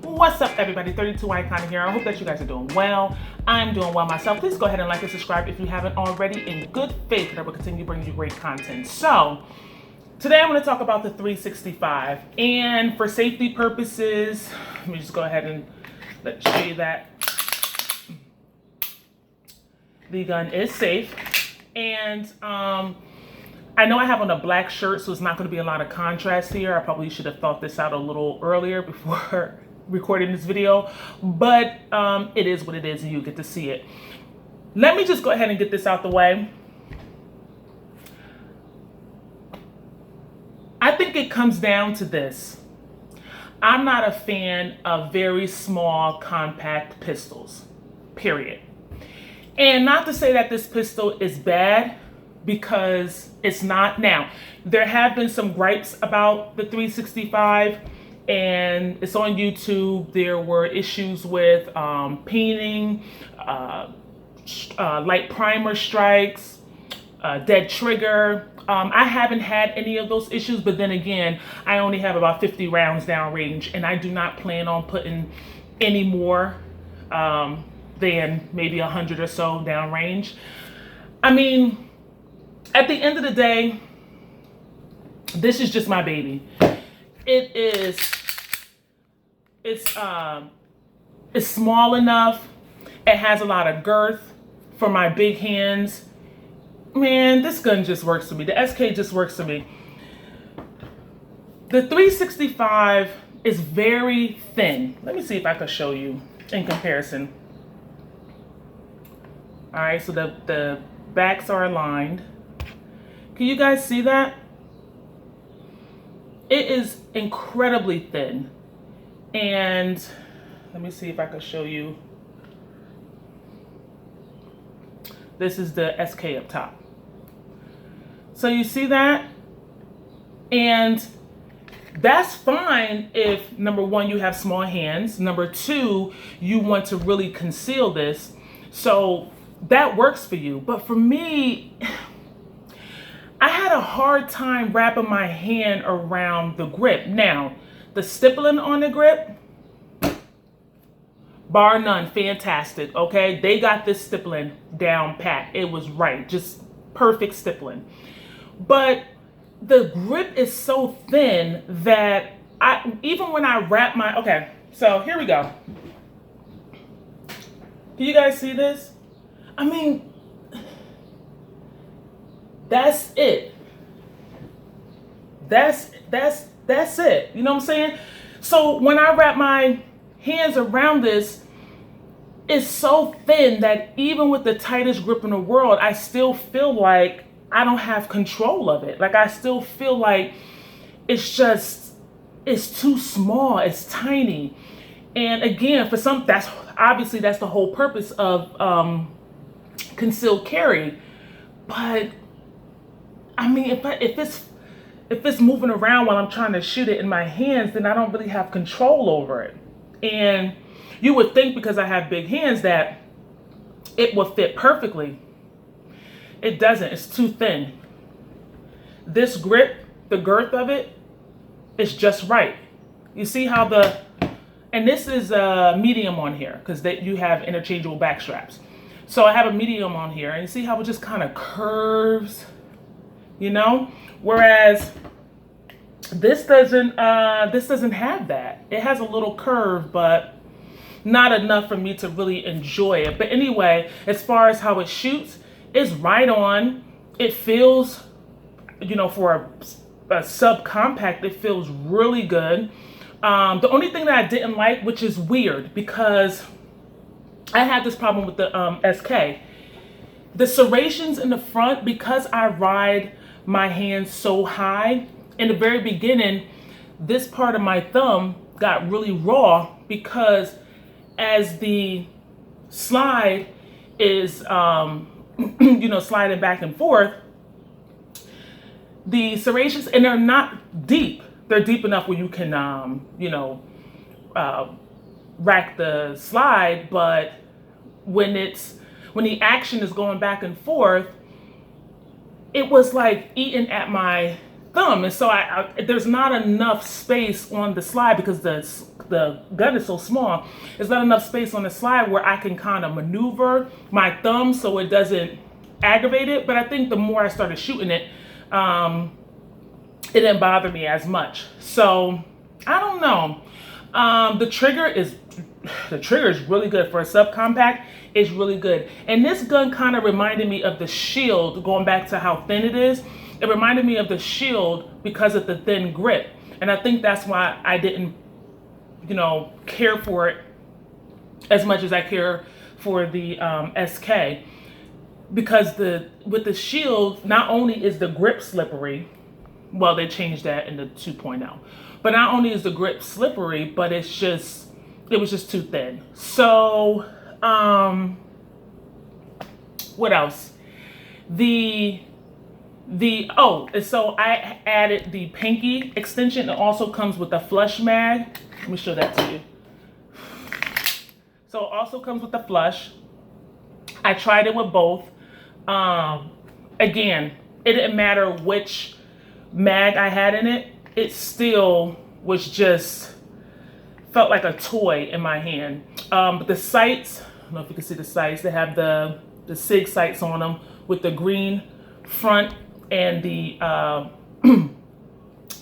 What's up, everybody? 32 Icon here. I hope that you guys are doing well. I'm doing well myself. Please go ahead and like and subscribe if you haven't already, in good faith that I will continue bringing you great content. So today I'm going to talk about the 365, and for safety purposes, let me just go ahead and show you that the gun is safe. And I know I have on a black shirt, so it's not going to be a lot of contrast here. I probably should have thought this out a little earlier before recording this video, but it is what it is and you get to see it. Let me just go ahead and get this out the way. I think it comes down to this. I'm not a fan of very small compact pistols, period. And not to say that this pistol is bad, because it's not. Now, there have been some gripes about the 365, and it's on YouTube. There were issues with painting, light primer strikes, dead trigger. I haven't had any of those issues, but then again, I only have about 50 rounds downrange, and I do not plan on putting any more than maybe 100 or so downrange. I mean, at the end of the day, this is just my baby. It's small enough. It has a lot of girth for my big hands. Man, this gun just works for me. The SK just works for me. The 365 is very thin. Let me see if I can show you in comparison. All right, so the backs are aligned. Can you guys see that? It is incredibly thin. And let me see if I can show you. This is the SK up top. So you see that? And that's fine if, number one, you have small hands. Number two, you want to really conceal this. So that works for you. But for me, I had a hard time wrapping my hand around the grip. Now, the stippling on the grip, bar none, fantastic, okay? They got this stippling down pat. It was right, just perfect stippling. But the grip is so thin that even when I wrap my, okay, so here we go. Can you guys see this? I mean, that's it. That's it. You know what I'm saying? So when I wrap my hands around this, it's so thin that even with the tightest grip in the world, I still feel like I don't have control of it. Like, I still feel like it's too small. It's tiny. And again, for some, that's the whole purpose of concealed carry. But I mean, if it's moving around while I'm trying to shoot it in my hands, then I don't really have control over it. And you would think, because I have big hands, that it would fit perfectly. It doesn't. It's too thin. This grip, the girth of it, is just right. You see how and this is a medium on here, because you have interchangeable back straps. So I have a medium on here, and you see how it just kind of curves, you know? Whereas this doesn't have that. It has a little curve, but not enough for me to really enjoy it. But anyway, as far as how it shoots, it's right on. It feels, you know, for a subcompact, it feels really good. The only thing that I didn't like, which is weird, because I had this problem with the SK. The serrations in the front, because I ride my hands so high, in the very beginning, this part of my thumb got really raw, because as the slide is, you know, sliding back and forth, the serrations, and they're not deep. They're deep enough where you can, you know, rack the slide, but when the action is going back and forth, it was like eating at my thumb, and so there's not enough space on the slide because the gun is so small. There's not enough space on the slide where I can kind of maneuver my thumb so it doesn't aggravate it. But I think the more I started shooting it, it didn't bother me as much. So I don't know. The trigger is really good for a subcompact. It's really good. And this gun kind of reminded me of the Shield, going back to how thin it is. It reminded me of the Shield because of the thin grip. And I think that's why I didn't, care for it as much as I care for the SK. Because with the Shield, not only is the grip slippery, well, they changed that in the 2.0, but not only is the grip slippery, but it was just too thin. So, what else? So I added the pinky extension. It also comes with a flush mag. Let me show that to you. So it also comes with the flush. I tried it with both. Again, it didn't matter which mag I had in it. It still was just felt like a toy in my hand. But the sights, I don't know if you can see the sights. They have the Sig sights on them with the green front and the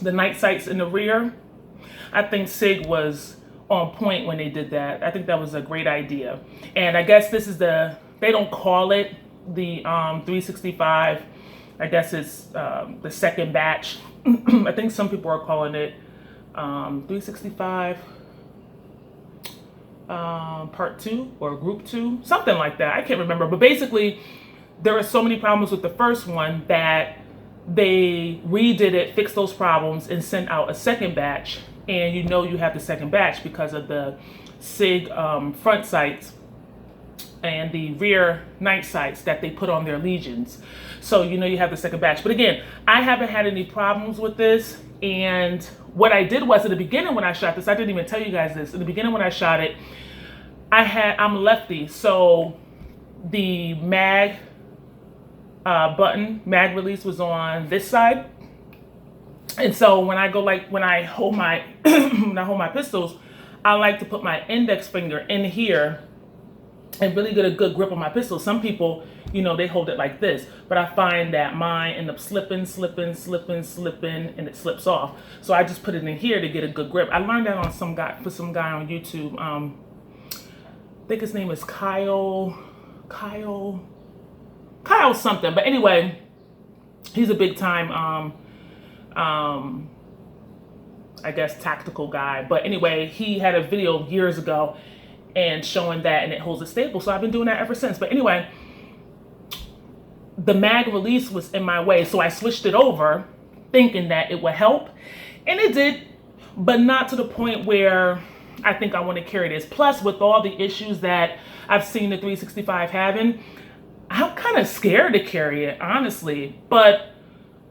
the night sights in the rear. I think Sig was on point when they did that. I think that was a great idea. And I guess this is they don't call it the 365. I guess it's the second batch. I think some people are calling it 365 part 2 or group 2, something like that. I can't remember. But basically, there were so many problems with the first one that they redid it, fixed those problems, and sent out a second batch. And you have the second batch because of the Sig front sights and the rear night sights that they put on their Legions. So you have the second batch. But again, I haven't had any problems with this. And what I did was, in the beginning when I shot this, I didn't even tell you guys this. In the beginning when I shot it, I'm lefty, so the mag mag release was on this side. And so when I hold my when I hold my pistols, I like to put my index finger in here and really get a good grip on my pistol. Some people, they hold it like this, but I find that mine end up slipping, and it slips off. So I just put it in here to get a good grip. I learned that on some guy on YouTube. I think his name is Kyle something. But anyway, he's a big time I guess tactical guy. But anyway, he had a video years ago and showing that, and it holds it stable. So I've been doing that ever since. But anyway, the mag release was in my way, so I switched it over thinking that it would help, and it did, but not to the point where I think I want to carry this. Plus, with all the issues that I've seen the 365 having, I'm kind of scared to carry it, honestly. But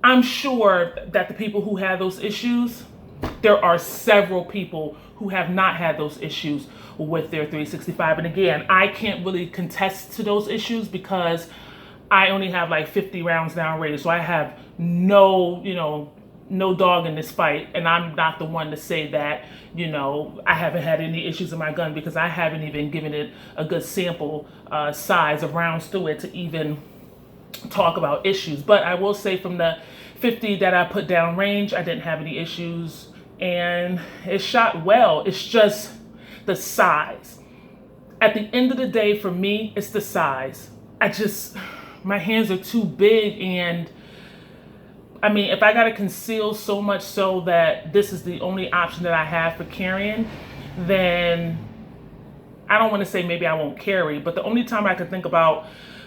I'm sure that the people who have those issues, there are several people who have not had those issues with their 365. And again, I can't really contest to those issues because I only have like 50 rounds downrange. So I have no dog in this fight. And I'm not the one to say that, I haven't had any issues in my gun, because I haven't even given it a good sample size of rounds through it to even talk about issues. But I will say, from the 50 that I put down range, I didn't have any issues, and it shot well. It's just the size. At the end of the day, for me, it's the size. My hands are too big, and I mean, if I gotta conceal so much so that this is the only option that I have for carrying, then I don't want to say maybe I won't carry, but the only time I could think about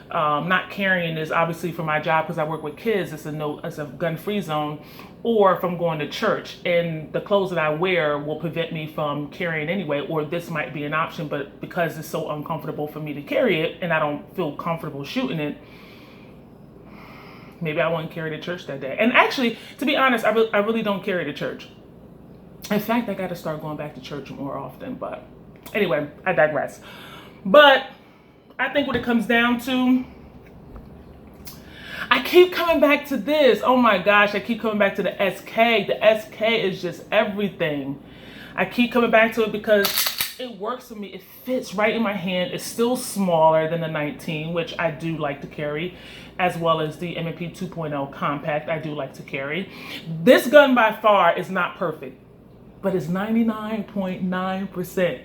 not carrying is obviously for my job, because I work with kids. It's a gun-free zone, or if I'm going to church, and the clothes that I wear will prevent me from carrying anyway, or this might be an option, but because it's so uncomfortable for me to carry it and I don't feel comfortable shooting it, maybe I won't carry to church that day. And actually, to be honest, I really don't carry to church. In fact, I got to start going back to church more often. But anyway, I digress. But I think what it comes down to, I keep coming back to this. Oh my gosh, I keep coming back to the SK. The SK is just everything. I keep coming back to it because it works for me. It fits right in my hand. It's still smaller than the 19, which I do like to carry, as well as the M&P 2.0 compact I do like to carry. This gun by far is not perfect, but it's 99.9%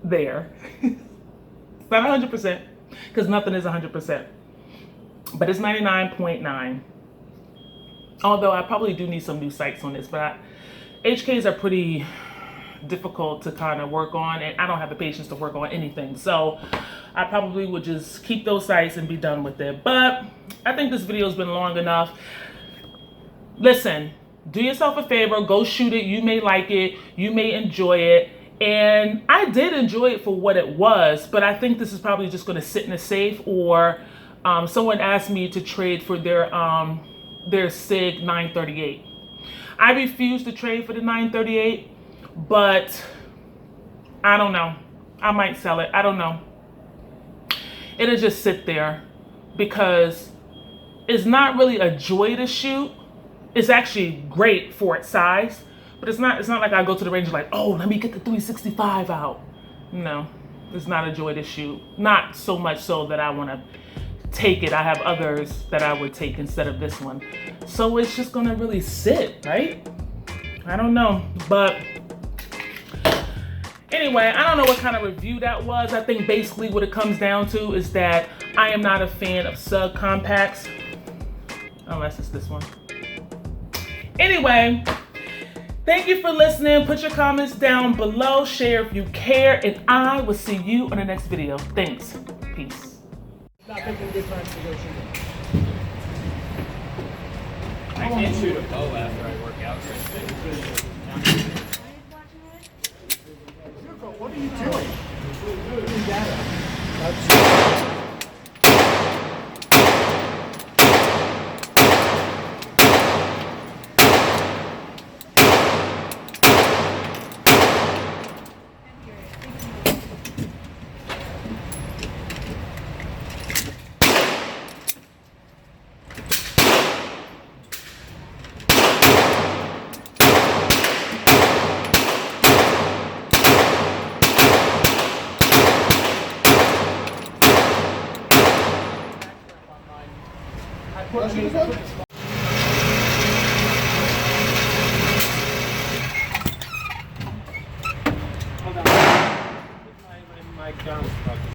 there. It's not 100% because nothing is 100%, but it's 99.9. Although I probably do need some new sights on this, but HKs are pretty difficult to kind of work on, and I don't have the patience to work on anything, so I probably would just keep those sights and be done with it. But I think this video has been long enough. Listen, do yourself a favor, go shoot it. You may like it, you may enjoy it, and I did enjoy it for what it was, but I think this is probably just going to sit in a safe, or someone asked me to trade for their Sig 938. I refuse to trade for the 938, but I don't know. I might sell it. I don't know. It'll just sit there because it's not really a joy to shoot. It's actually great for its size, but it's not like I go to the range like, oh, let me get the 365 out. No, it's not a joy to shoot. Not so much so that I want to take it. I have others that I would take instead of this one. So it's just gonna really sit, right? I don't know, but anyway, I don't know what kind of review that was. I think basically what it comes down to is that I am not a fan of sub compacts, unless it's this one. Anyway, thank you for listening. Put your comments down below, share if you care, and I will see you on the next video. Thanks. Peace. Not picking good times to go shooting. I can't shoot a bow after I work out. What are you doing? Doing data. I put